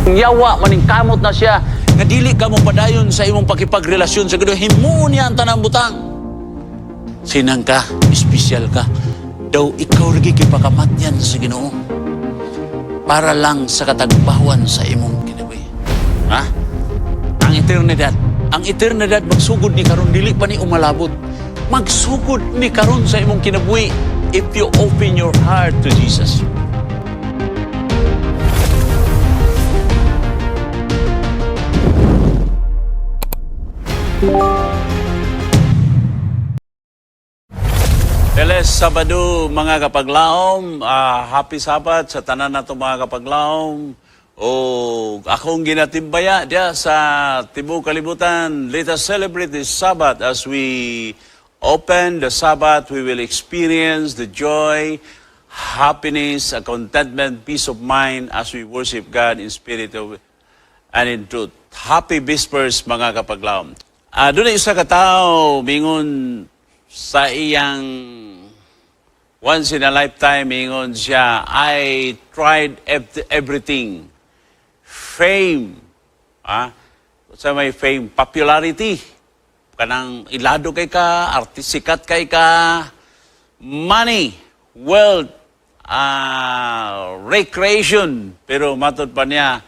Yawa, maningkamot na siya. Nga dili ka mo padayon sa imong pakipagrelasyon sa Ginoo. Himuon niya ang tanang butang. Sinang ka, espesyal ka. Daw ikaw lagi kipakamatyan sa Ginoo. Para lang sa katagbawan sa imong kinabuhi. Ha? Ang eternidad magsugod ni karon dili pa ni umalabot. Magsugod ni karon sa imong kinabuhi if you open your heart to Jesus. Teles Sabado mga kapaglaom, happy Sabat sa tanan nato mga kapaglaom. O akong ginatimbaya dia sa tibuok kalibutan. Let us celebrate this Sabat. As we open the Sabat, we will experience the joy, happiness, a contentment, peace of mind as we worship God in spirit and in truth. Happy Vespers mga kapaglaom. Doon ay isa ka tao, mingon sa iyang once in a lifetime, mingon siya, I tried everything. Fame. Sa may fame, popularity. Kanang ilado kay ka, sikat kay ka, money, wealth, recreation. Pero matod pa niya,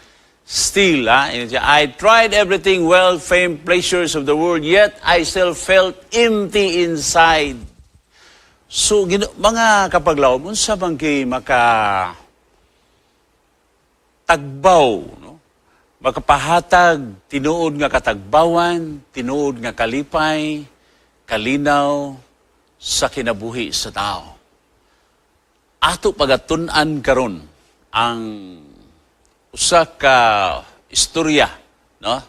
still, I tried everything, wealth, fame, pleasures of the world, yet I still felt empty inside. So, mga kapaglaom, unsa bang kay tagbaw, no? Makapahatag, tinuod nga katagbawan, tinuod nga kalipay, kalinaw, sa kinabuhi sa tao. Ato pagatun-an karon ang usa ka istorya, no?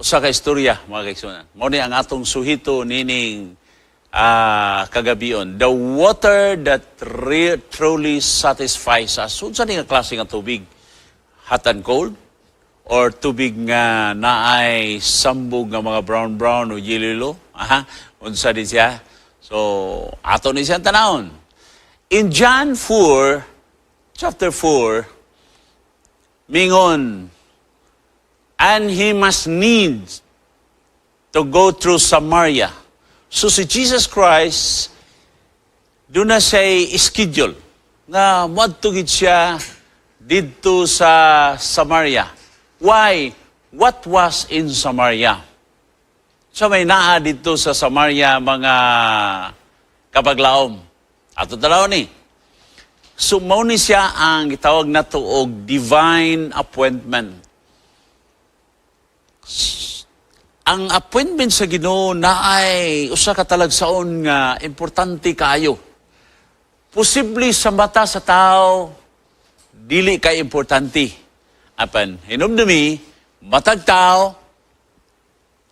Usa ka istorya, mga kaigsunan. Mao ni ang atong suhito nining kagabion. The water that truly satisfies us. Unsa ni nga klase nga tubig? Hot and cold? Or tubig nga naay sambog nga mga brown-brown o yellow? Unsa din siya? So, ato ni siyang tanawon. In John 4, chapter 4, mingon, and he must needs to go through Samaria. So si Jesus Christ, doon na siya schedule na madtugid siya dito sa Samaria. Why? What was in Samaria? So may naa dito sa Samaria mga kapaglaom. Ato talaw ni. So mao ni siya ang gitawag nato og divine appointment. Ang appointment sa Ginoo naay usa ka talagsaon nga importante kaayo. Posible sa mata sa tao dili kay importante. Apan hinumdumi matag tao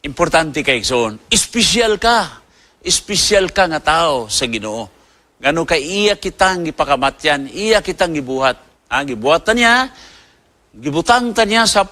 importante kay igsoon. Espesyal ka. Espesyal ka nga tao sa Ginoo. Ngano kay iya kitang gipakamatyan, iya kitang gibuhat. Gibuhatan niya, gibutang ta niya sa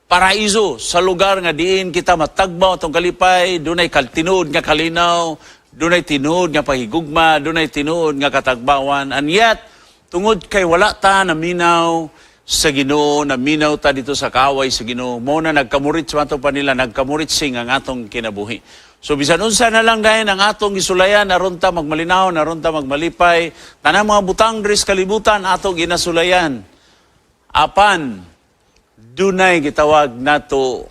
paraiso, sa lugar nga diin kita matagbaw atong kalipay, dunay tinuod nga kalinaw, dunay tinuod nga pahigugma, dunay tinuod nga katagbawan. And yet, tungod kay wala ta naminaw sa Ginoo, naminaw ta dito sa kaway sa Ginoo, mo na nagkamurits mato pa nila, nagkamuritsing ang atong kinabuhi. So bisan unsa na lang dahil ang atong gisulayan, naron ta magmalinaw, naron ta magmalipay, tanang mga butang dris kalibutan atong ginasulayan. Apan dunay gitawag nato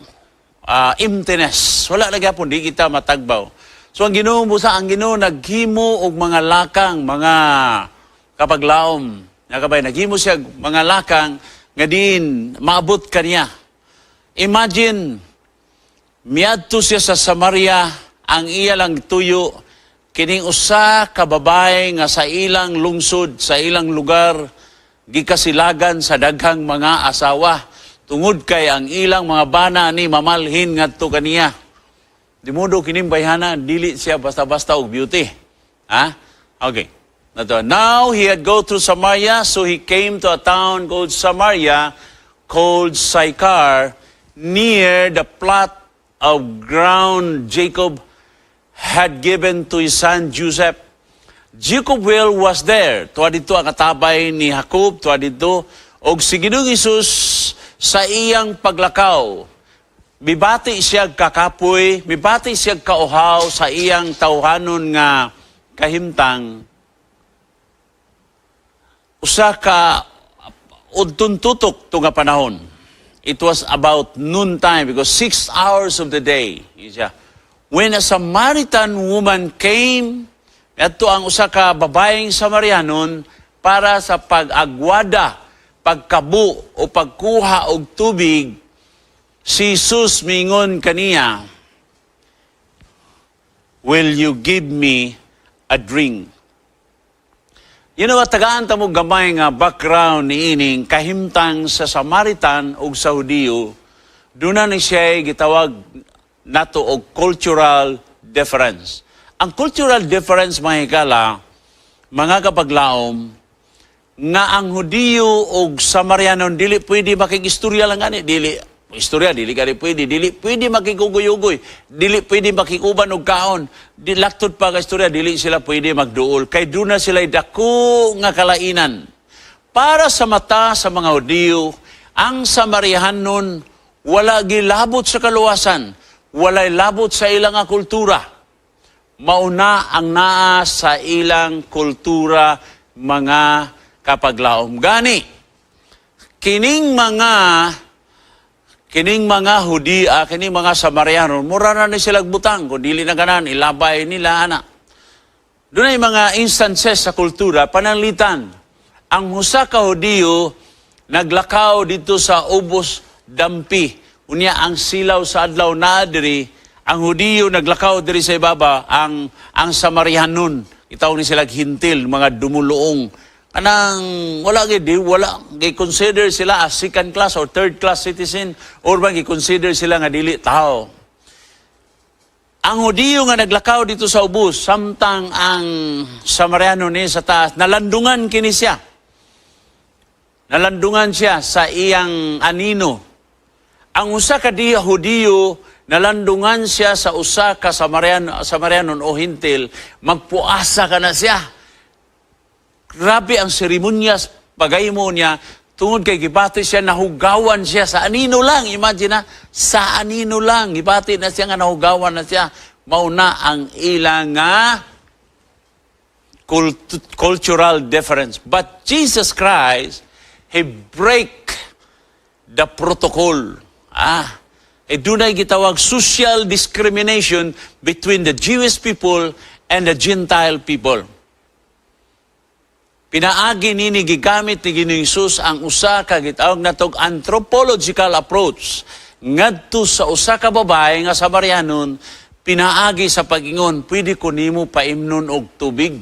emptiness. Wala lagi po, di kita matagbaw. So ang Ginoo busa, ang Ginoo naghimo og mga lakang, mga kapaglaom. Nakabay, naghimo siya mga lakang nga din maabot kaniya. Imagine, miadto siya sa Samaria, ang iya lang tuyo, kining usa ka babae nga sa ilang lungsod, sa ilang lugar, gikasilagan sa daghang mga asawa. Tungod kay ang ilang mga bana ni mamalhin ngadto kaniya. Di modo kining bayhana, dili siya basta-basta og beauty. Okay. Now he had go through Samaria, so he came to a town called Samaria, called Sychar, near the plot of ground Jacob had given to his son Joseph. Jacob well was there. Tuwa dito ang katabay ni Jacob, tuwa dito. Og si Ginoong Isus sa iyang paglakaw. Mibati siya kakapoy, mibati siya kauhaw sa iyang tawhanon nga kahimtang. Usa ka udtun-tutok to nga panahon. It was about noon time because 6 hours of the day. When a Samaritan woman came, ito ang usa ka babaeng Samarianon para sa pag-agwada, pagkabu o pagkuha og tubig. Si Jesus mingon kaniya, "Will you give me a drink?" You know, tagaan ta mo gamay nga background ni ining kahimtang sa Samaritan ug sa Hudiyo, doon na siya gitawag nato og cultural difference. Ang cultural difference, mga higala, mga kapaglaom, nga ang Hudiyo ug Samarianon dili pwede makikistorya lang ani, dili pwede makikuguyogoy, dili pwede makikuban og kaon, laktod pa ka istorya, dili sila pwede magduol, kay doon na sila dako nga kalainan. Para sa mata sa mga Hudiyo, ang Samarianon wala gilabot sa kaluwasan, walay labot sa ilang nga kultura. Mauna ang naa sa ilang kultura, mga kapaglaom. Gani, kining mga Hudiya, kining mga Samarianon, mura na ni silang butang, kung dili na ganan, ilabay nila, ana. Doon ay mga instances sa kultura, pananglitan. Ang husa ka Hudiyo, naglakaw dito sa ubos dampi. Unya ang silaw sa adlaw na diri, ang Hudiyo naglakaw diri sa ibaba, ang Samarianon, itaw ni sila hintil, mga dumuluong. Anang wala gi-consider sila as second class or third class citizen or gi-consider sila nga dili tao. Ang Hudiyo nga naglakaw dito sa ubos, samtang ang Samariano ni sa taas, nalandungan kini siya. Nalandungan siya sa iyang anino. Ang usa ka Hudiyo, nalandungan siya sa usa ka Samarianon o hintil, magpuasa ka na siya. Grabe ang seremonyas, pagaymo niya, tungod kay gibati siya, nahugawan siya sa anino lang. Imagine na, sa anino lang, gibati na siya nga nahugawan na siya. Mauna ang ilang cultural difference. But Jesus Christ, He break the protocol. Dunay gitawag social discrimination between the Jewish people and the Gentile people. Pinaagi nini gigamit ni Ginoong Hesus ang usa ka gitawag natog anthropological approach ngadto sa usa ka babae nga Samarianon, pinaagi sa pag-ingon, pwede ko nimo paimnon og tubig.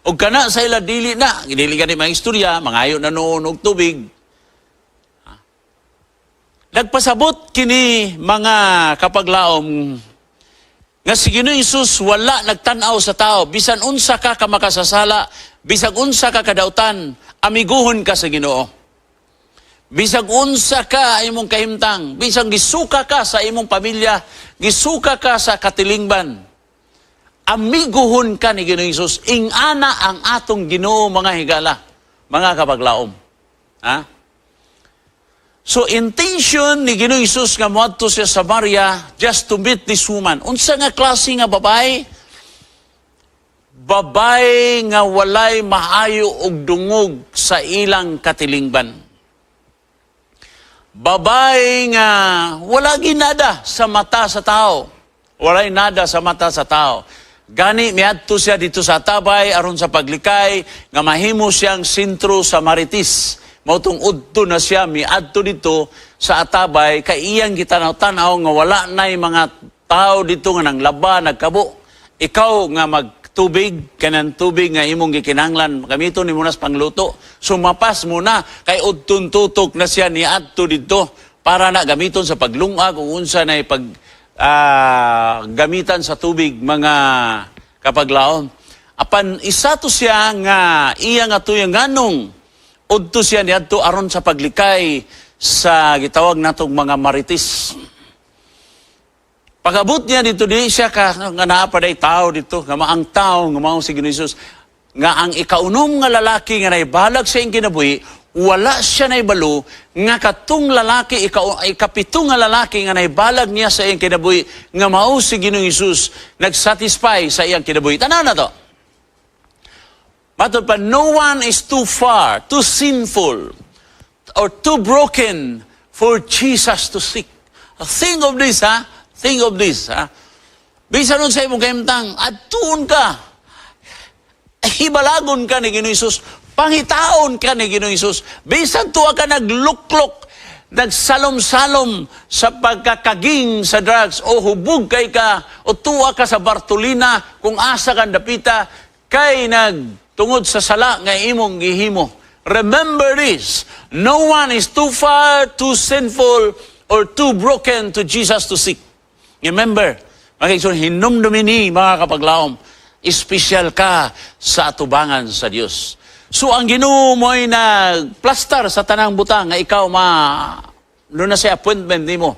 Og kana sa ila dili gani mga istorya, mangayo na noon og tubig. Nagpasabot kini mga kapaglaom nga si Ginoong Hesus wala nagtan-aw sa tao, bisan unsa ka makasasala, bisag unsa ka kadautan, amiguhon ka sa Ginoo. Bisag unsa ka imong kahimtang, bisag gisuka ka sa imong pamilya, gisuka ka sa katilingban, amiguhon ka ni Ginoong Hesus. Ingana ang atong Ginoo, mga higala, mga kapaglaom. So, intention ni Ginoong Hesus nga moadto siya sa Samaria just to meet this woman. Unsa nga klase nga babae? Babae nga walay maayo og dungog sa ilang katilingban. Babae nga wala ginada sa mata sa tao. Walay nada sa mata sa tao. Gani miadto siya dito sa Atabay aron sa paglikay nga mahimo siyang sentro sa Marites. Mautong udto na siya miadto dito sa Atabay kay iyang gitanaw-tanaw nga wala nay mga tao dito nga nanglaba, nagkabo. Ikaw nga magtubig, kanang tubig nga imong gikinahanglan, gamiton nimo nas pangluto. Sumapas mo na kay udton tutok na siya niadto dito para na gamiton sa paglungag kung unsa nay pag gamitan sa tubig, mga kapaglaom. Apan isa to siya nga iya nga tuyang nganong udto siya niadto aron sa paglikay sa gitawag natong mga Marites. Pagabot niya dito, di siya nga naapaday tao dito, nga maang tao, nga maong si Ginoong Hesus, nga ang ikaunom nga lalaki nga naibalag sa iyang kinabuhi, wala siya naibalo nga katong lalaki, ikapito nga lalaki nga naibalag niya sa iyang kinabuhi, nga mao si Ginoong Hesus nagsatisfy sa iyang kinabuhi. Tanaw na to. Matod pa, no one is too far, too sinful, or too broken for Jesus to seek. Think of this, ha? Think of this, ha? Bisan nun sa imong kaimtang, adtuon ka. Hibalagon ka ni Ginoong Hesus. Pangitaon ka ni Ginoong Hesus. Bisan tuwa ka nagluklok, nagsalom-salom sa pagkakaging sa drugs, o hubog kay ka, o tuwa ka sa Bartolina, kung asa kang dapita, kay nagtungod sa sala nga imong gihimo. Remember this, no one is too far, too sinful, or too broken to Jesus to seek. Remember, mga kaibigan, hinumdumini mga kapaglaom, espesyal ka sa atubangan sa Diyos. So ang Ginoo mo ay nagplastar sa tanang butang nga ikaw doon na sa appointment nimo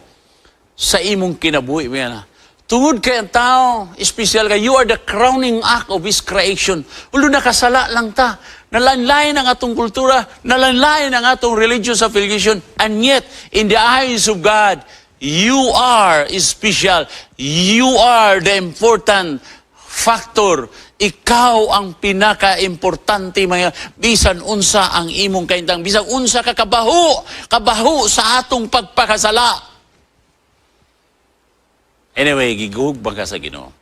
sa imong kinabuhi mo yan. Tungod kay ang tao, espesyal ka, you are the crowning act of His creation. Ulo nakasala lang ta. Nalanlain ang atong kultura, nalanlain ang atong religious affiliation, and yet, in the eyes of God, you are special. You are the important factor. Ikaw ang pinaka-importante, bisan unsa ang imong kaintang, bisan unsa ka kabaho sa atong pagpakasala. Anyway, giguhog ba ka sa Ginoo?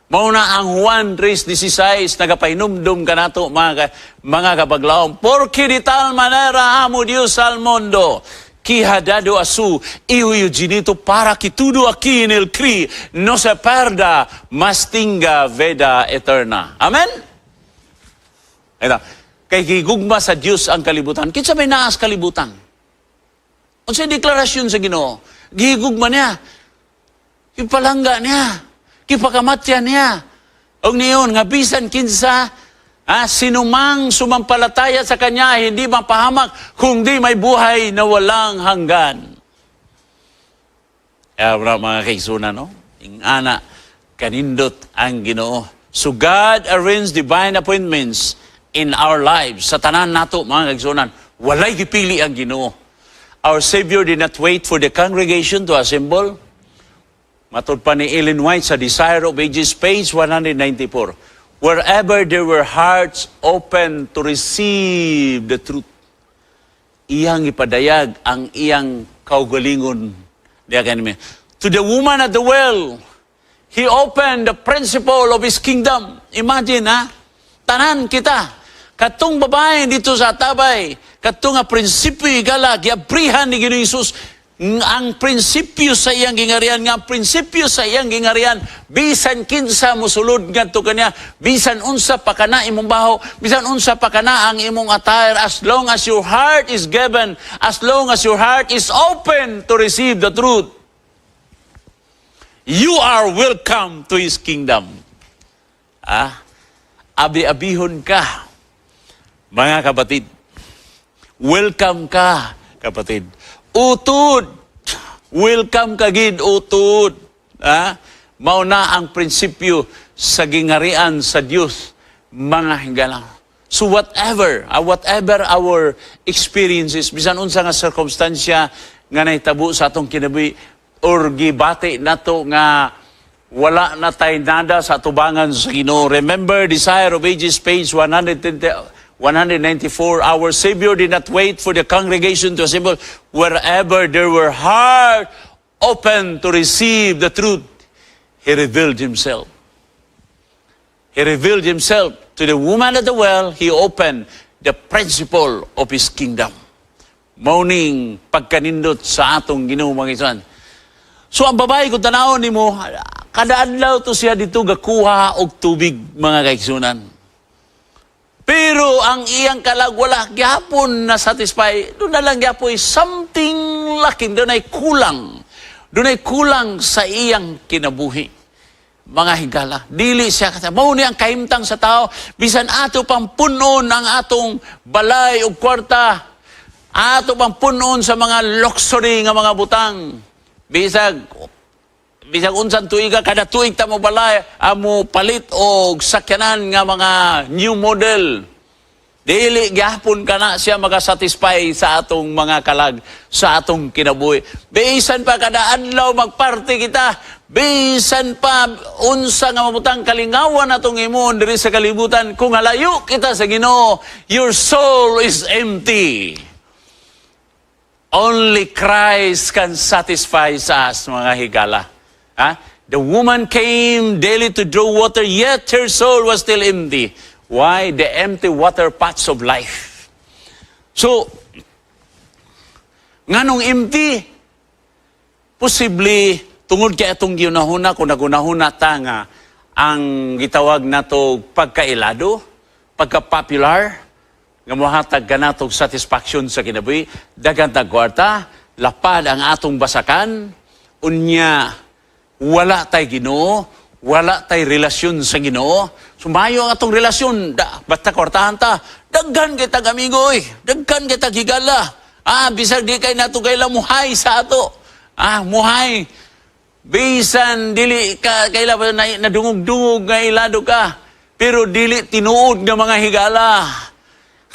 Mauna ang Juan 3:16, nagapainomdom ka nato mga kapaglaom. Porque de tal manera amo Dios al mundo, que ha dado a su Hijo unigénito para que todo aquí en el cree no se perda, mas tenga vida eterna. Amen? Ito, kay gigugma sa Diyos ang kalibutan. Kinsa may naas kalibutan? Unsay deklarasyon sa Ginoo? Gigugma niya. Ipalangga niya. Kipakamatyan niya. Og niyon, nga bisan kinsa, sinumang sumampalataya sa Kanya, hindi mapahamak, kundi may buhay na walang hanggan. Mga kaigsunan, no? Ingana, kanindot ang Ginoo. So God arranged divine appointments in our lives. Sa tanan nato, mga kaigsunan, walay gipili ang Ginoo. Our Savior did not wait for the congregation to assemble. Matod pa ni Ellen White sa Desire of Ages, page 194. Wherever there were hearts open to receive the truth, iyang ipadayag ang iyang kaugalingon. To the woman at the well, He opened the principle of His kingdom. Imagine, tanan kita. Katong babae dito sa Tabay, katong nga prinsipyo igala, giabrihan ni Ginoong Hesus, ang prinsipyo sa iyang gingarian, nga prinsipyo sa iyang gingarian, bisan kinsa musulod ngadto kanya, bisan unsa pa kana imong baho, bisan unsa pa kana ang imong attire, as long as your heart is given, as long as your heart is open to receive the truth, you are welcome to His kingdom. Abi-abihon ka, mga kapatid. Welcome ka, kapatid. Utod. Welcome kagid, utod. Mao na ang prinsipyo sa gingarian sa Dios, mga hingala. So whatever our experiences, bisan unsa nga circumstansya nga nahitabo sa atong kinabuhi, or gibati nato nga wala na tay nada sa atubangan sa Ginoo. Remember, Desire of Ages, page 194, our Savior did not wait for the congregation to assemble. Wherever there were hearts open to receive the truth, He revealed Himself. He revealed Himself to the woman at the well. He opened the principle of His kingdom. Mauning pagkanindot sa atong Ginoo, mga kaibigan. So ang babae kung tanawon nimo, kada adlaw to siya dito gakuha og tubig, mga kaibigan. Pero ang iyang kalagwala, gyapon na satisfy, doon na lang gyapon something lacking, doon ay kulang. Doon ay kulang sa iyang kinabuhi. Mga higala, dili siya kasi. Mauni ang kahimtang sa tao, bisan ato pang punon ang atong balay o kwarta, ato pang punon sa mga luxury nga mga butang. Bisag unsan tuiga, kada tuig ta mo balay, amo palit o sakyanan nga mga new model. Dili gyapon kana siya makasatisfy sa atong mga kalag, sa atong kinabuhi. Bisan pa kada adlaw magparty kita, bisan pa unsa nga mabutang kalingawan atong imon diri sa kalibutan, kung halayo kita sa Ginoo, your soul is empty. Only Christ can satisfy us, mga higala. The woman came daily to draw water, yet her soul was still empty. Why? The empty water pots of life. So, nganong empty? Posible, tungod kay atong ginahuna, kung nagunahuna ta nga, ang gitawag nato pagkailado, pagka-popular, nga mohatag ka natong satisfaction sa kinabuhi, daghang tagkwarta, lapad ang atong basakan, unya, wala tay Ginoo, wala tay relasyon sa Ginoo. Sumayo ang atong relasyon, basta kwartahan ta, daghan kita amigo, daghan kita higala. Bisag di kay nato kailang muhay sa ato. Muhay. Bisan dili ka kailang nadungog-dungog nga ilado ka, pero dili tinuod nga mga higala.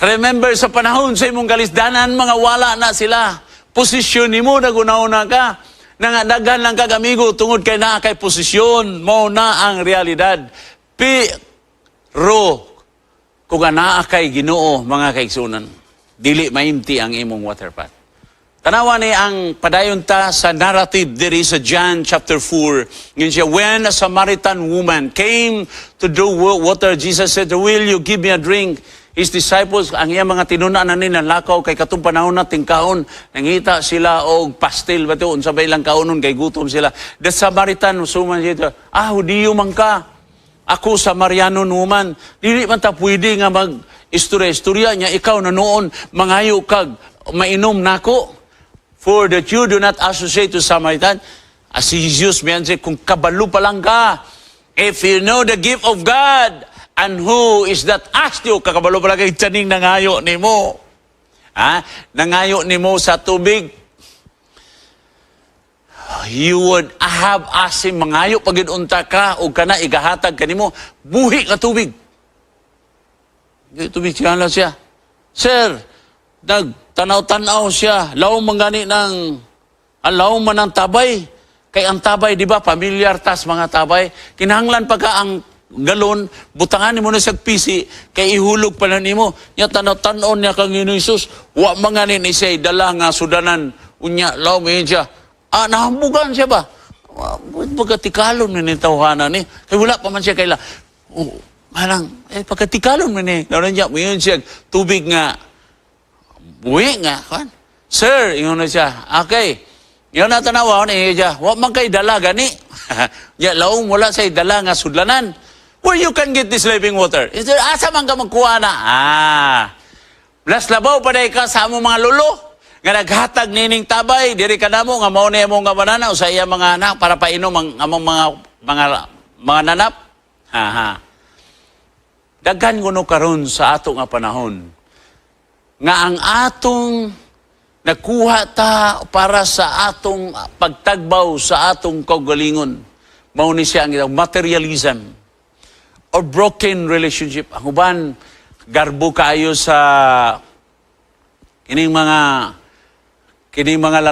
Remember sa panahon sa imong kalisdanan, mga wala na sila. Posisyon nimo nagunauna ka. Nangadaghan lang kag amigo tungod kay naa kay posisyon mo na ang realidad. Pero kung naa kay Ginoo, mga kaigsunan, dili maimti ang imong water pot. Tanawa ni ang padayon ta sa narrative diri sa John chapter 4. Ngayon siya, when a Samaritan woman came to draw water, Jesus said, "Will you give me a drink?" His disciples, ang iyang mga tinuna na lakaw kay katong panahon na tingkaon, nangita sila og pastil ba ito, unsa ba ilang kaonon, kay gutom sila. The Samaritan, suman siya, Hudiyo man ka, ako Samariano numan, dili man ta pwede nga mag-istorya niya, ikaw na noon, mangayo kag, mainom nako, for that you do not associate to Samaritan. Si Jesus, miyan siya, kung kabalo pa lang ka, if you know the gift of God, and who is that asked you, kakabalo pala kay tiyaning nangayo ni mo. Nangayo ni mo sa tubig. You would have asked him, mangayo pagid unta ka, o kana igahatag ka ni mo, buhi ka tubig. Tubig siya lang siya. Sir, nagtanaw-tanaw siya, law mangani ng, alaw man ng tabay. Kay ang tabay, di ba, familiar tas mga tabay, kinahanglan pagka ang galon, butangan mo na sa pisi, kay ihulog pa na nimo. Nya tanaw-tanon niya kang Ginoong Hesus, wa manganin isay dala nga sudanan, unya, law may siya. Nahambugan siya ba? Pagkatikalon na ni tawhanan ni. Kaya wala pa man siya kaila. Pagkatikalon na ni. Naroon niya, mayon siya, tubig nga, buwi nga, kan? Sir, ingon na siya, okay. Yun na tanawa, siya, wa man kay dala gani. Ya, laong wala say dala nga sudlanan. Where you can get this living water? Is there, asa man ka magkuha na? Plus labaw pa dahi ka sa among mga lolo. Nga naghatag nining tabay, diri ka na mo, nga mauna mo nga manana, o sa iya mga anak, para painom ang among mga nanap. Daghan kuno karon sa ato nga panahon. Nga ang atong nakuha ta para sa atong pagtagbaw sa atong kaugalingon. Mauni siya ang materialism or broken relationship. Ang uban, garbo kayo sa kining mga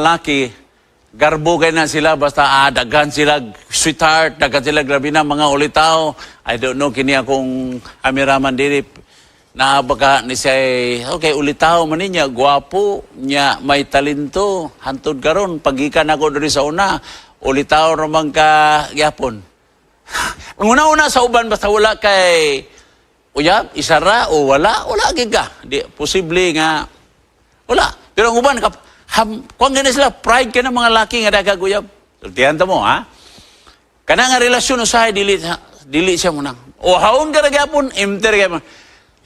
lalaki, garbo kayo na sila, basta daghan sila sweetheart, daghan sila grabe na mga ulitaw. I don't know, kini akong amiraman diri, na baka ni siya, okay, ulitaw man niya, guwapo, niya may talento, hantod karon pagikan ako diri sa una, ulitaw ramang ka gyapon. Ang una-una sa uban, basta wala kay uyab, isara o wala gid ka. Di, posible nga, wala. Pero ang uban, kung ganyan sila, pride ka ng mga laki nga dagag uyab. Tiyan mo, kana nga relasyon usahay, dili siya muna. O haon ka na gyapon, imter ka mo.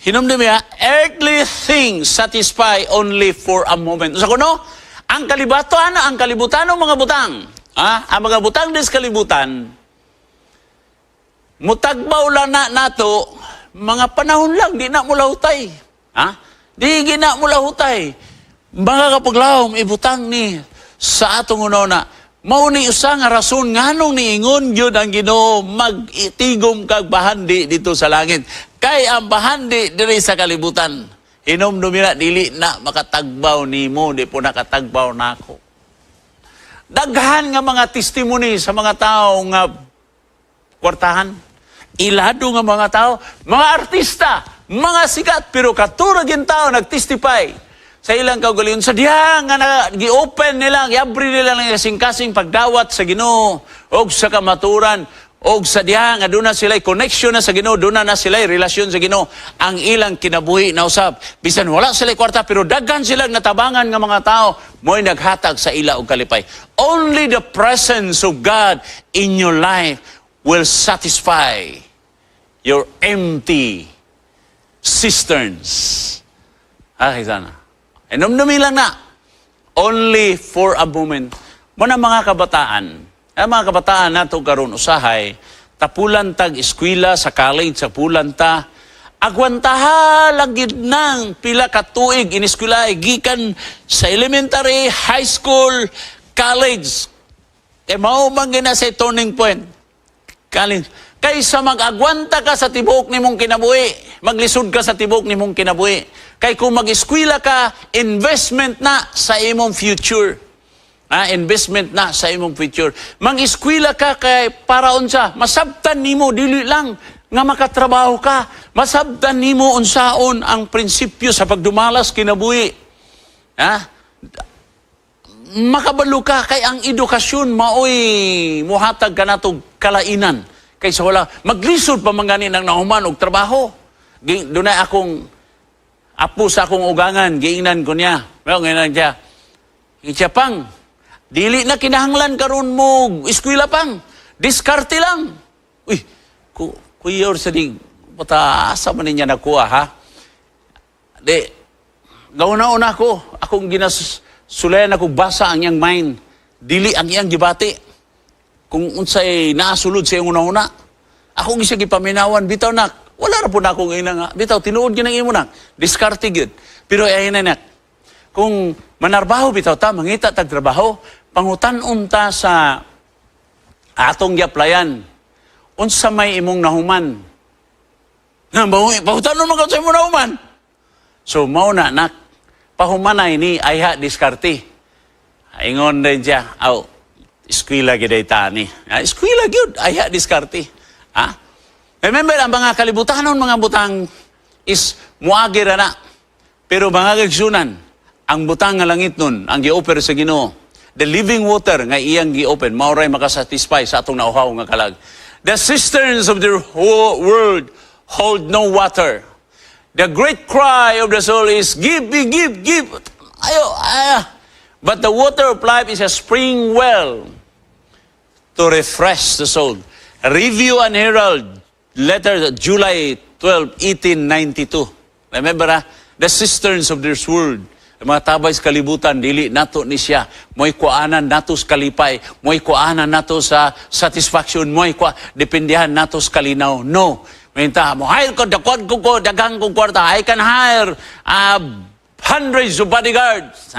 Hinumdi mo earthly things satisfy only for a moment. Sa kuno, ang kalibutan ng mga butang. Ang mga butang des kalibutan, mutagbaw lang na nato, mga panahon lang, di na mula hutay. Di gina mula hutay. Mga kapaglawom, ibutang ni sa atong una-una, mauni usa nga rason nganong niingon yun ang Ginoo mag-itigom kag bahandi dito sa langit. Kay ang bahandi diri sa kalibutan. Hinom nila, dili na makatagbaw nimo, di po nakatagbaw nako. Daghan nga mga testimony sa mga tao nga kwartahan. Ilado nga mga tao, mga artista, mga sikat, pero katurag yung tao nagtestify sa ilang kaugalingon. Sa diha nga gi-open nila, gi-abri nila ng kasing-kasing pagdawat sa Ginoo o sa kamaturan. O sa diha nga doon na sila'y connection na sa Ginoo, doon na sila'y relasyon sa Ginoo, ang ilang kinabuhi na usab. Bisan wala sila'y kwarta, pero daghan silang natabangan nga mga tao, mo'y naghatag sa ila og kalipay. Only the presence of God in your life will satisfy your empty cisterns. Sana. Inumdumi lang na. Only for a moment. Muna mga kabataan, ang mga kabataan nato karon usahay, tapulan tag eskwela sa college, sa pulanta, agwantaha lang gid nang pila ka tuig in eskwela, gikan sa elementary, high school, college. Mao man gina sa turning point. College. Kaysa mag-agwanta ka sa tibok nimong kinabuhi, maglisod ka sa tibok nimong kinabuhi. Kay kung mag-eskwela ka, investment na sa imong future. Investment na sa imong future. Mang-eskwela ka kay para unsa, masabtan nimo dili lang nga makatrabaho ka. Masabtan nimo unsaon ang prinsipyo sa pagdumalas kinabuhi. Makabalo ka kay ang edukasyon maoy muhatag kanatog kalainan. Kaysa wala maglisod pa man gani nang nahuman og trabaho. Dunay akong apo sa akong ugangan, giingnan ko niya. Well, ngayon siya. Siya pang dili na kinahanglan karon mo eskwela pang. Diskarte lang. Uy, kuyor sa dig pataasa man niya nakuha ha. De gauna-una ko, akong ginasulayan ako basa ang iyang mind. Dili ang iyang gibati. Kung unsay naasulod sa iyong una-una. Akong isa gipaminawan, bitaw nak, wala na po na akong ina nga. Bitaw, tinuod ginang imo nak. Diskarte gyud. Pero ayun na nak. Kung manarbaho bitaw ta, mangita tag trabaho, pangutan-on ta sa atong giaplayan. Unsa may imong nahuman? Pangutan-on man sa imong nahuman. So, mao na nak, pahumanay ni ayha diskarte. Ingon din siya, eskwela gyud ta ni. Eskwela gyud, ayha diskarte. Remember, ang mga kalibutanon, mga butang is muagir na. Pero mga kagsunan, ang butang nga langit nun, ang gi-offer sa Ginoo, the living water nga iyang gi-open, mauray makasatisfy sa atong nauhaw nga kalag. The cisterns of the whole world hold no water. The great cry of the soul is, give me, give. But the water of life is a spring well to refresh the soul. Review and Herald, letter July 12, 1892. Remember the cisterns of this world, mga tabay sa kalibutan, dili nato ni siya. Mo'y kuanan nato sa kalipay, mo'y kuanan nato sa satisfaction, dependihan nato sa kalinaw. No. Minta, mo hire ko, dagang kong kwarta, I can hire hundreds of bodyguards.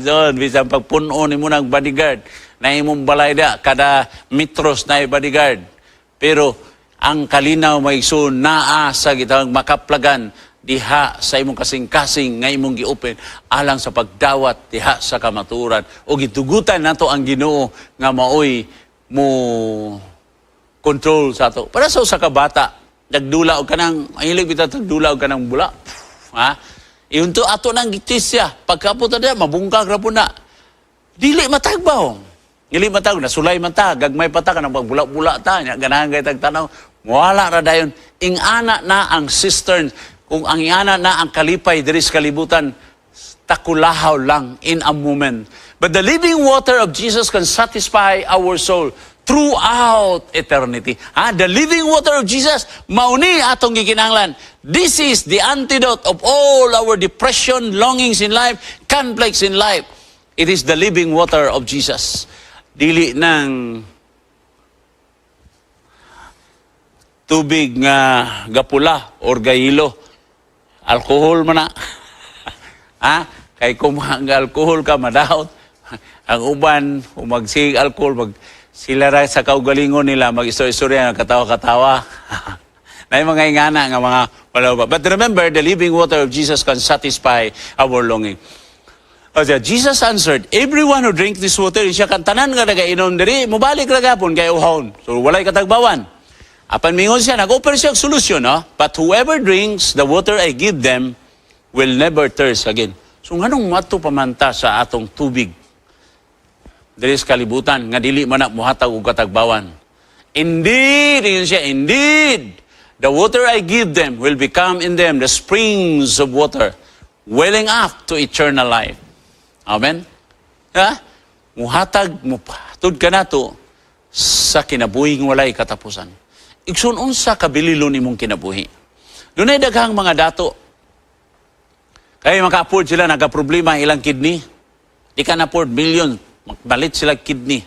Doon, bisang pagpuno ni mo ng bodyguard, na imong balay da, kada metros na bodyguard. Pero, ang kalinaw may isun, naa sa gitawang makaplagan, diha sa imong kasing-kasing nga imong gi-open alang sa pagdawat diha sa kamaturan o gitugutan nato ang Ginoo nga maoy mo control sa ato. Para sa usa ka bata, nagdula og kanang mahilig bitaw nagdula og kanang bula. Iyon to ato nang gitisya, pagkapot na mabungkag ra pud na. Dili matagbaw. Dili matagbaw na sulay man ta, gagmay pa ta kanang pagbula-bula ta nya ganahan kay tagtanaw. Wala ra dayon. Ingana na ang cistern. Kung ang ingana na ang kalipay diri sa kalibutan, takulahaw lang in a moment. But the living water of Jesus can satisfy our soul throughout eternity. The living water of Jesus, mauni atong gikinahanglan. This is the antidote of all our depression, longings in life, conflicts in life. It is the living water of Jesus. Dili ng tubig nga gapula or gahilo. Alkohol man na. Kay kung mag-alkohol ka, madahot. Ang uban, umagsig alkohol, sila rin sa kaugalingon nila, mag-istorya-istorya, katawa-katawa. Na yung mga ingana nga mga Wala ba? But remember, the living water of Jesus can satisfy our longing. Jesus answered, everyone who drink this water, siya kantanan nga nagainom diri, mubalik na gapon kay uhawon. So walay katagbawan. Apan mingon siya, nag-offer siya og solusyon, no? But whoever drinks the water I give them will never thirst again. So nganong mato pamanta sa atong tubig? Diri sa kalibutan, nga dili man na muhatag og katagbawan. Indeed, ingon siya, indeed, the water I give them will become in them the springs of water, welling up to eternal life. Amen? Ha? Muhatag, mupatud ka na to sa kinabuhing walay katapusan. Igsoon unsa kabililo nimong kinabuhi. Dunay daghang mga dato. Kaya maka-afford sila, nagka-problema ilang kidney. Di ka na-afford million, magbalit sila kidney.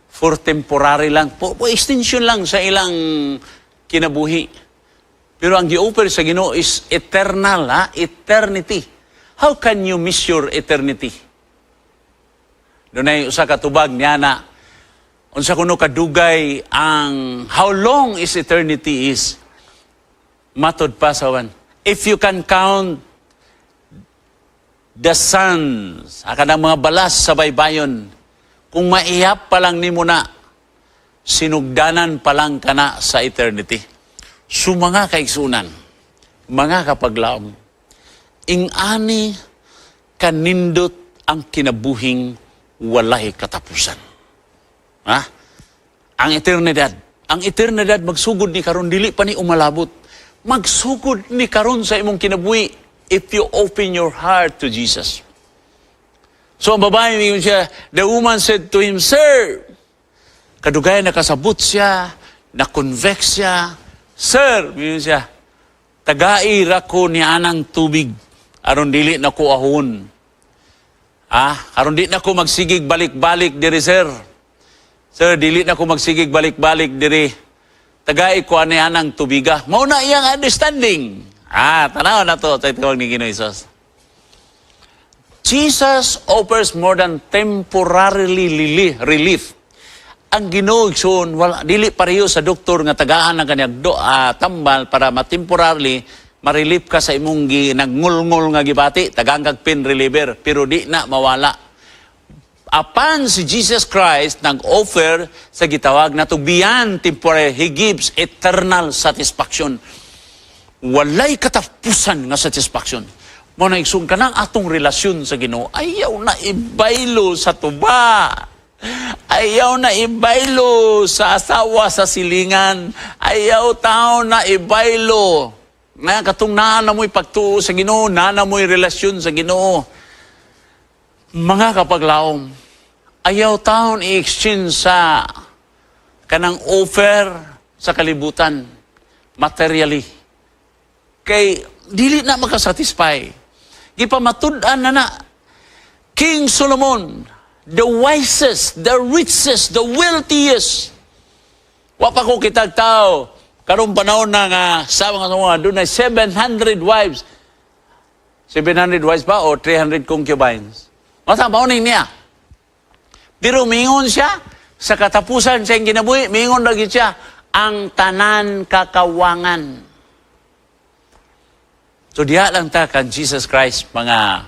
For temporary lang. Po extension lang sa ilang kinabuhi. Pero ang gi-offer sa Ginoo is eternal, ha? Eternity. How can you miss your eternity? Dunay usa ka tubag niya na unsa kuno kadugay ang how long is eternity is. Matod pa sa wan. If you can count the suns, kanang mga balas sa baybayon, kung maihap pa lang nimo na, sinugdanan pa lang kana sa eternity. So mga kaigsunan, mga kapaglaom, ing-ani kanindot ang kinabuhing walay katapusan. Ha? Ang eternidad magsugod ni karon, dili pa ni umalabot. Magsugod ni karon sa imong kinabuhi if you open your heart to Jesus. So ang babae, siya, the woman said to him, Sir, kadugay nakasabot siya, na-convex siya, Sir, siya, tagai ra ko ni anang tubig, aron dili na ko ahon. Aron di na ko magsigig balik-balik diri, Sir. Sir, dili na ko magsigig balik-balik diri. Tagai ko ani anang tubiga. Mao na iyang understanding. Tanaw na to, tawag ni Ginoong Hesus. Jesus offers more than temporarily relief. Ang Ginoo igsoon, wala dili pareho sa doktor nga tagaan ang kanyang tambal para matemporarily ma-relief ka sa imong naggngul-ngul nga gibati, tagang kag pain reliever, pero di na mawala. Apan si Jesus Christ nag-offer sa gitawag na to beyond temporary, He gives eternal satisfaction. Walay katapusan nga satisfaction. Mo na igsoon ka ng atong relasyon sa Ginoo, ayaw na ibaylo sa tuba. Ayaw na ibaylo sa asawa sa silingan. Ayaw tao na ibaylo. Nga katong naana mo'y pagtuo sa Ginoo, naana mo'y relasyon sa Ginoo. Mga kapaglaom, ayaw taon i-exchange sa kanang offer sa kalibutan, materially. Kay dili na makasatisfy. Gipamatud-an na King Solomon, the wisest, the richest, the wealthiest. Wa pa ko kitag tao, karong panahon na nga, sa mga doon ay 700 wives. 700 wives ba o 300 concubines? Masa mauning niya. Pero mingon siya, sa katapusan sa ginabuhi, mingon lagi siya, ang tanan kakawangan. So diha lang ta kan Jesus Christ, mga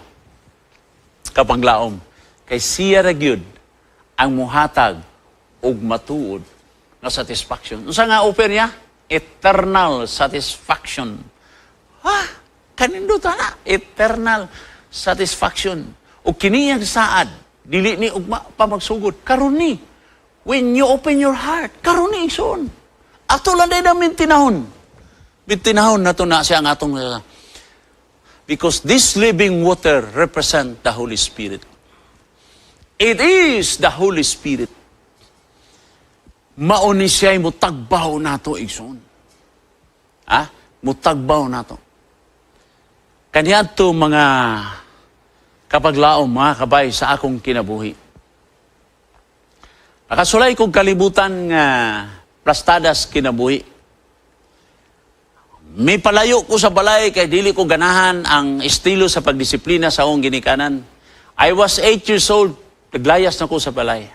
kapaglaom. Kay siya ragyod ang muhatag og matuod na satisfaction. Unsa nga offer niya? Eternal satisfaction. Kanindot na, eternal satisfaction. O kiniyang saad, dili ni ugma pa magsugod. Karon ni, when you open your heart, karon ni igsoon. Ato lang din namin tinahon. Bitinahon na to na siya ang atong... Because this living water represent the Holy Spirit. It is the Holy Spirit. Mauni siya'y mutagbaw nato, igsoon. Mutagbaw nato. Kanya to mga kapaglaom, mga kabay sa akong kinabuhi. Nakasulay kong kalibutan nga plastadas kinabuhi. May palayo ko sa balay kay dili ko ganahan ang estilo sa pagdisiplina sa akong ginikanan. I was 8 years old, naglayas na ko sa balay.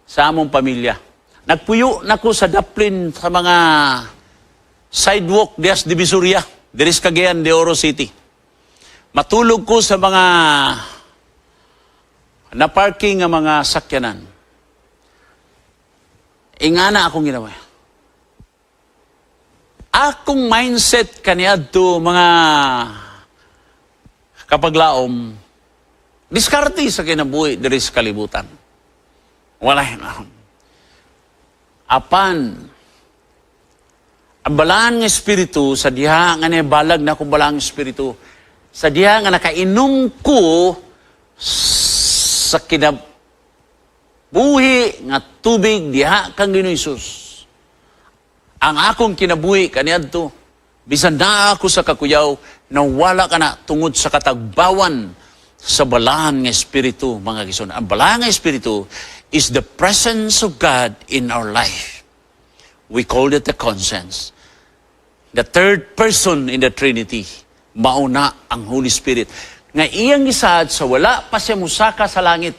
Sa among pamilya. Nagpuyo na ko sa daplin sa mga sidewalk dias Divisoria. Diri sa Cagayan de Oro City. Matulog ko sa mga na-parking nga mga sakyanan. Ingana akong ginawa. Akong mindset kaniadto mga kapaglaom, diskarte sa kinabuhi diri sa kalibutan. Wala na. Apan, ang balaan ng Espiritu, sa diha nga balag na kong balaan ng Espiritu, sa diha nga nakainom ko sa kinabuhi nga tubig diha kang Ginoong Hesus. Ang akong kinabuhi kaniadto, bisan na ako sa kakuyaw, na wala ka na tungod sa katagbawan sa balaan ng Espiritu, mga kison. Ang balaan ng Espiritu is the presence of God in our life. We call it the conscience. The third person in the Trinity, mauna ang Holy Spirit. Nga iyang isaad sa wala pa siya musaka sa langit.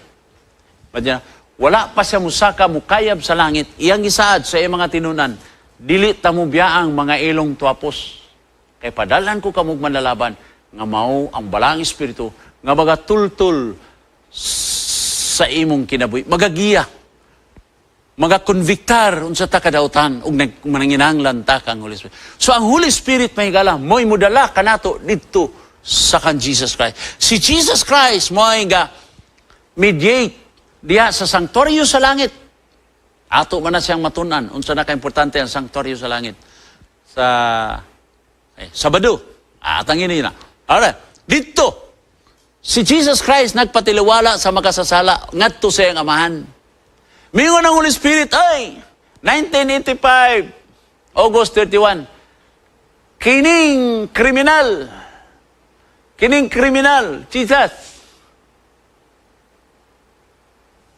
Wala pa siya musaka mukayab sa langit. Iyang isaad sa iyang mga tinunan. Dili tamo biyaang mga ilong tuapos. Kay padalan ko kamog manlalaban nga mao ang balang Espiritu nga magatultul sa imong kinabuhi. Magagiya. Magakonviktar unsa ta kadautan ug mananginanglan ta kang Holy Spirit. So ang Holy Spirit mahigala mo'y mudala kanato didto sa kan Jesus Christ. Si Jesus Christ mo'y ga mediate diha sa sanctuary sa langit. Ato man na siyang matunan unsa na ka-importante ang sanctuary sa langit. Sa Sabado. Atangin niyo na. Alright. Dito si Jesus Christ nagpatiliwala sa makasasala ngadto sa iyang amahan. Mingon ang Holy Spirit, ay, 1985, August 31, kining kriminal, Jesus,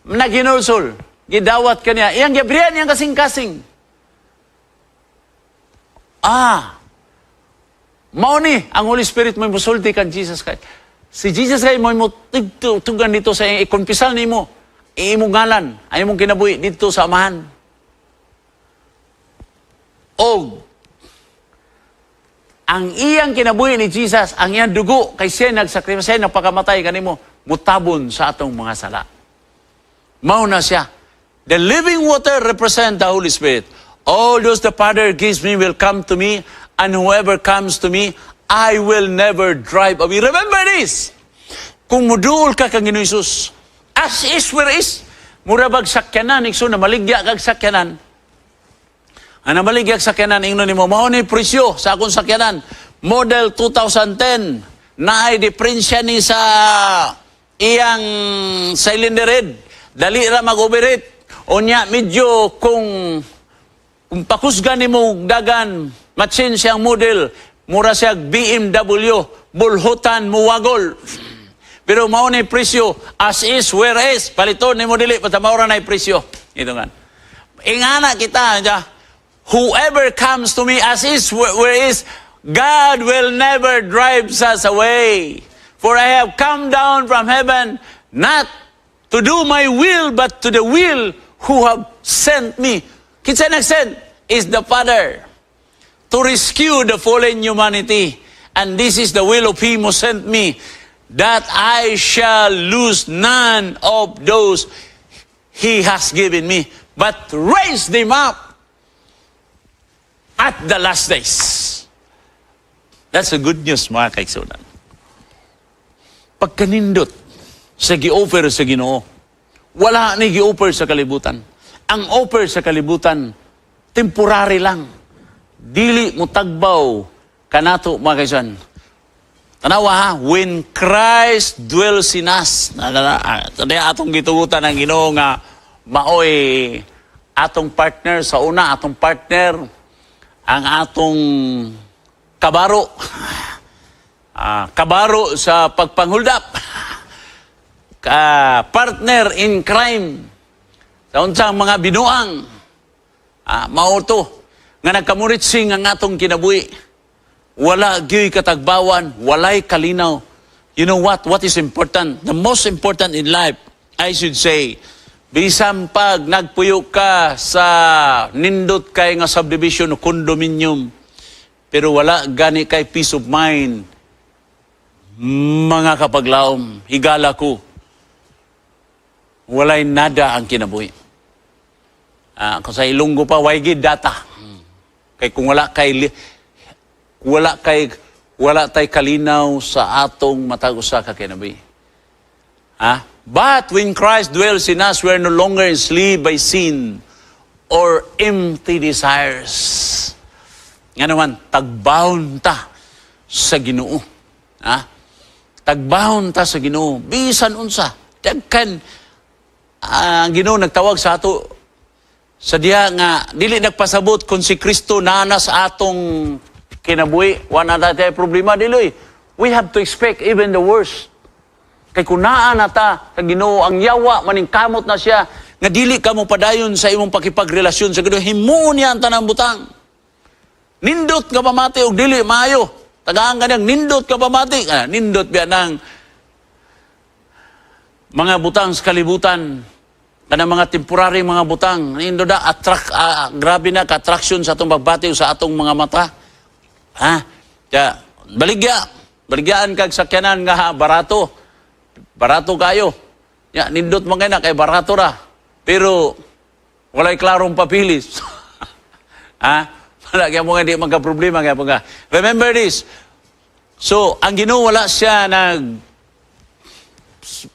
naginulsol, gidawat ka niya, iyang Gabriel, iyang kasing-kasing. Mauni, ang Holy Spirit mo'y musulti kan Jesus Christ. Si Jesus Christ mo'y tugan dito sa ikonpisal ni mo. Imong ngalan, ay mong kinabuhi dito sa amahan. O, ang iyang kinabuhi ni Jesus, ang iyang dugo, kay siya nagsakripisyo, siya nagpakamatay kanimo, mutabon sa atong mga sala. Mauna siya. The living water represent the Holy Spirit. All those the Father gives me will come to me, and whoever comes to me, I will never drive away. Remember this. Kung muduol ka kang Ginoong Hesus, as is where is, murabag sakyanan, ikso na maligya kag sakyanan. Ang namaligya kag sakyanan, ingno ni mo, mahon presyo sa akong sakyanan. Model 2010, na ay diferensya ni sa iyang cylinder head. Dali ra mag-overheat. O niya, medyo kung pakusgan ni mo dagan, matsin siyang model, mura siya BMW, bulhutan, muwagol. Pero mao na presyo, as is, where is, paliton ni mo dili, pata maura na presyo. Ito nga. Ingana kita, whoever comes to me as is, where is, God will never drive us away. For I have come down from heaven, not to do my will, but to the will who have sent me. Kinsa nag-send? Is the Father. To rescue the fallen humanity. And this is the will of Him who sent me, that I shall lose none of those He has given me, but raise them up at the last days. That's the good news, mga kaigsunan. Pagkanindot sa gi-offer sa Ginoo, wala ni gi-offer sa kalibutan. Ang offer sa kalibutan, temporary lang. Dili mo tagbaw kanato, mga kaigsunan. Tanawa ha, when Christ dwells in us, atong gitugutan ang Ginoo nga maoy atong partner sa una, atong partner ang atong kabaro. Kabaro sa pagpanghuldap. Partner in crime. Sa unsang mga binuang. Mao to nga nagkamuritsing ang atong kinabuhi. Wala gyoy katagbawan, walay kalinaw. You know what? What is important? The most important in life, I should say, bisan pag nagpuyo ka sa nindot kay nga subdivision o condominium, pero wala gani kay peace of mind. Mga kapaglaom, higala ko, walay nada ang kinabuhi. Kung sa Ilonggo pa, waigi data. Kay kung wala tay kalinaw sa atong matag usa ka kinabuhi. But when Christ dwells in us, we are no longer enslaved by sin or empty desires. Nga naman, tagbahon ta sa Ginoo. Tagbahon ta sa Ginoo. Bisan unsa. Dagkan, ang Ginoo nagtawag sa ato sa diha nga, dili nagpasabot kung si Kristo nana sa atong kinabuhi. Wala na tayo problema, dili. We have to expect even the worst. Kay kunaan na ta sa Ginoo, ang yawa, maningkamot na siya, nga dili ka mo padayon sa imong pakipagrelasyon sa Ginoo, himuon niya ang tanang butang. Nindot ka pamati og dili maayo. Tagaan ka niyang nindot ka pamati. Nindot biya ng mga butang sa kalibutan, kanang mga temporary mga butang. Nindot na, grabe na, ka-attraction sa atong pagbati o sa atong mga mata. Baligyaan kag sakyanan nga barato. Barato kayo. Nindot man kayo na, kay barato ra. Pero, walay klarong papilis. Wala kaya mo nga di magka-problema. Remember this. So, ang Ginoo wala siya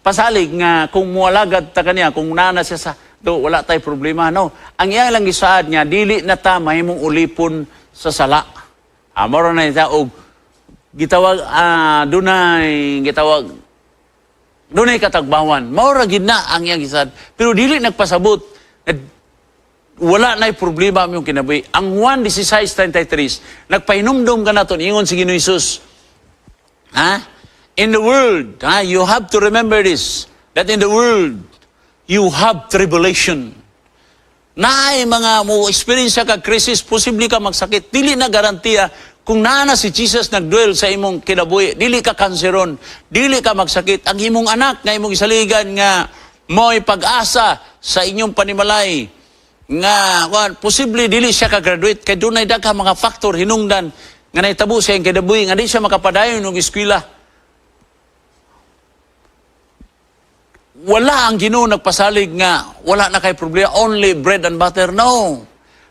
pasalig nga kung mualagad ta kaniya, kung nana siya sa wala tay problema. No. Ang iyang lang isaad niya, dili na ta mahimong ulipon sa sala. Moro na ita og gitawag dunay katagbawan. Maura gid na ang iyang isaad. Pero dili nagpasabot. Wala na'y problema yung kinabuhi. Ang 1:16-33, nagpahinumdum ka na ito, ingon si Ginoong Hesus. In the world, you have to remember this, that in the world, you have tribulation. Naay mga mo experience ka crisis, posible ka magsakit. Dili na garantiya kung naana si Jesus nagdwell sa imong kinabuhi. Dili ka kanseron, dili ka magsakit. Ang imong anak na imong isaligan nga mo'y pag-asa sa inyong panimalay, nga posible dili siya ka-graduate kay dunay daghang mga factor hinungdan nga nahitabo siya ang kinabuhi nga di siya makapadayon og eskwela. Wala ang Ginoo nagpasalig nga wala na kay problema, only bread and butter. No.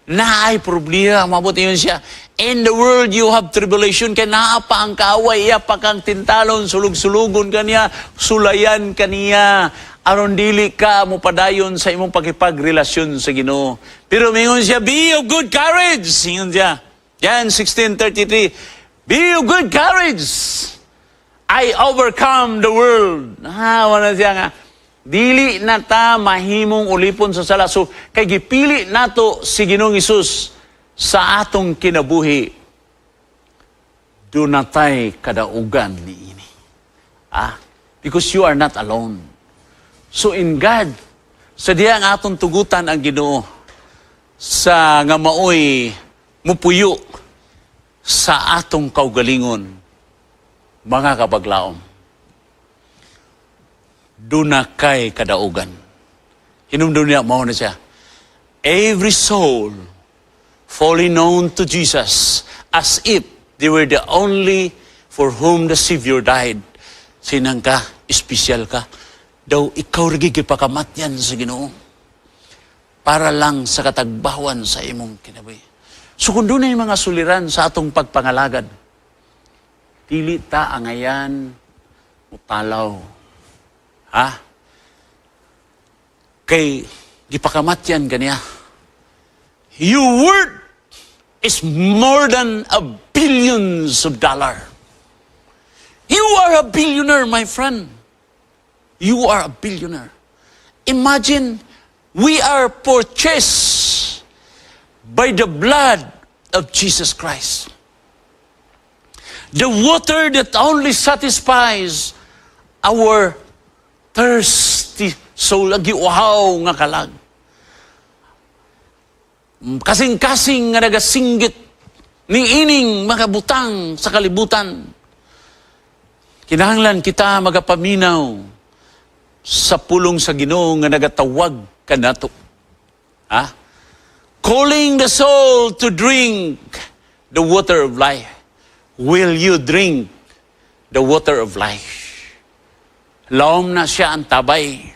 Naay problema, mabuti yun siya. In the world you have tribulation, kay naa pa ang kaaway, iya pa kang tintalon, sulug-sulugon kaniya, sulayan kaniya. Aron dili ka mo padayon sa imong pakipagrelasyon sa Ginoo. Pero mingon siya, be of good courage. Mingon siya. Yan, 16:33. Be of good courage. I overcome the world. Wala siya nga. Dili na ta mahimong ulipon sa sala. So, kay gipili nato si Ginoong Hesus sa atong kinabuhi. Do natay kadaugan niini. Because you are not alone. So in God, sa diya ang atong tugutan ang Ginoo sa nga maoy mupuyo sa atong kaugalingon, mga kapaglaom. Duna kay kadaugan. Hinumdum niya, mao na siya. Every soul fully known to Jesus as if they were the only for whom the Savior died. Sinang ka, espesyal ka. Daw ikaw rin gipakamatyan sa Ginoo para lang sa katagbawan sa imong kinabuhi. So kung doon yung mga suliran sa atong pagpangalagad, dili ta angayan utalaw. Kay gipakamatyan kaniya. Your worth is more than billions of dollars. You are a billionaire, my friend. You are a billionaire. Imagine, we are purchased by the blood of Jesus Christ. The water that only satisfies our thirsty soul. Wow nga kalag. Kasing-kasing nga nagasinggit ni ining mga butang sa kalibutan. Kinahanglan kita magapaminaw sa pulong sa Ginoo nga nagatawag kanato. Calling the soul to drink the water of life. Will you drink the water of life? Laom na siya ang tabay,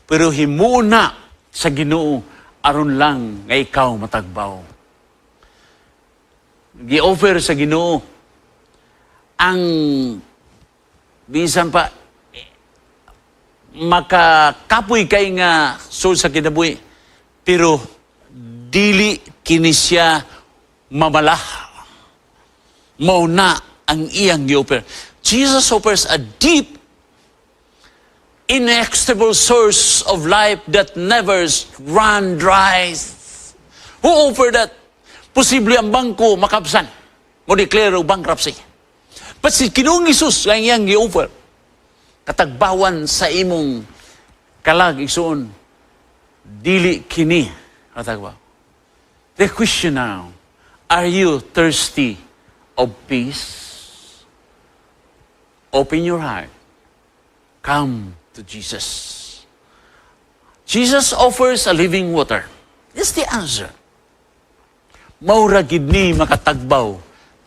pero himuna sa Ginoo aron lang nga ikaw matagbaw. Gi-offer sa Ginoo ang bisan pa makakapoy kay nga sul sa kinabuhi, pero dili kini siya mamalah. Mao na ang iyang gi-offer. Jesus offers a deep, inexhaustible source of life that never run dry. Who offered that? Posible ang bangko makabsan. Mo declare bankruptcy. But si Ginoong Hesus ang iyang gi-offer. Katagbawan sa imong kalag igsoon, dili kini katagbaw. The question now, are you thirsty of peace? Open your heart. Come to Jesus. Jesus offers a living water. This is the answer. Maura gid ni makatagbaw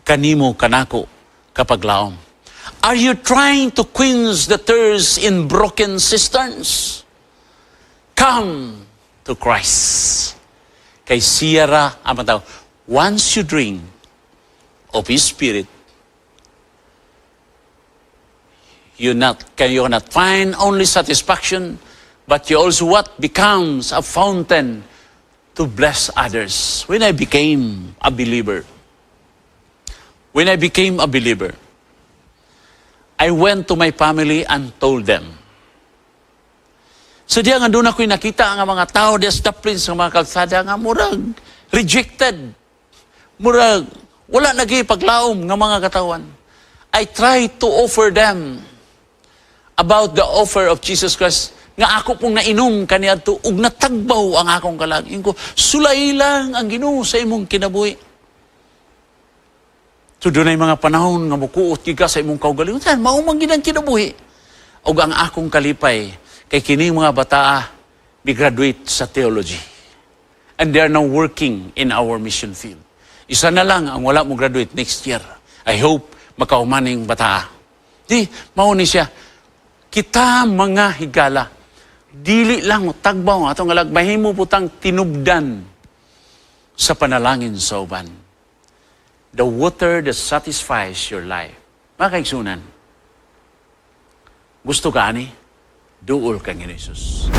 kanimo kanako kapag laom. Are you trying to quench the thirst in broken cisterns? Come to Christ. Kay siyara ang mataw. Once you drink of His Spirit, you cannot find only satisfaction, but you also what becomes a fountain to bless others. When I became a believer, I went to my family and told them. So diya nga doon ako'y nakita ang mga tao diya sa Taplins, ng mga kalsada nga murag rejected. Murag wala nagipaglaom ng mga katawan. I tried to offer them about the offer of Jesus Christ, nga ako pong nainom kaniadto ug natagbaw ang akong kalag. Ingo, sulay lang ang Ginoo sa imong kinabuhi. So doon ay mga panahon nga mukuot ka sa imong kaugalingon. Maumang ginang kinabuhi. Ug ang akong kalipay, kay kining mga bata, graduate sa theology. And they are now working in our mission field. Isa na lang ang wala mo graduate next year. I hope makaumaning bata. Di, mauni siya. Kita mga higala, dili lang tagbaw atong alag, mahimo putang tinubdan sa panalangin sa uban. The water that satisfies your life. Mga kaigsunan, gusto ka ani? Duol kang Ginoo Jesus.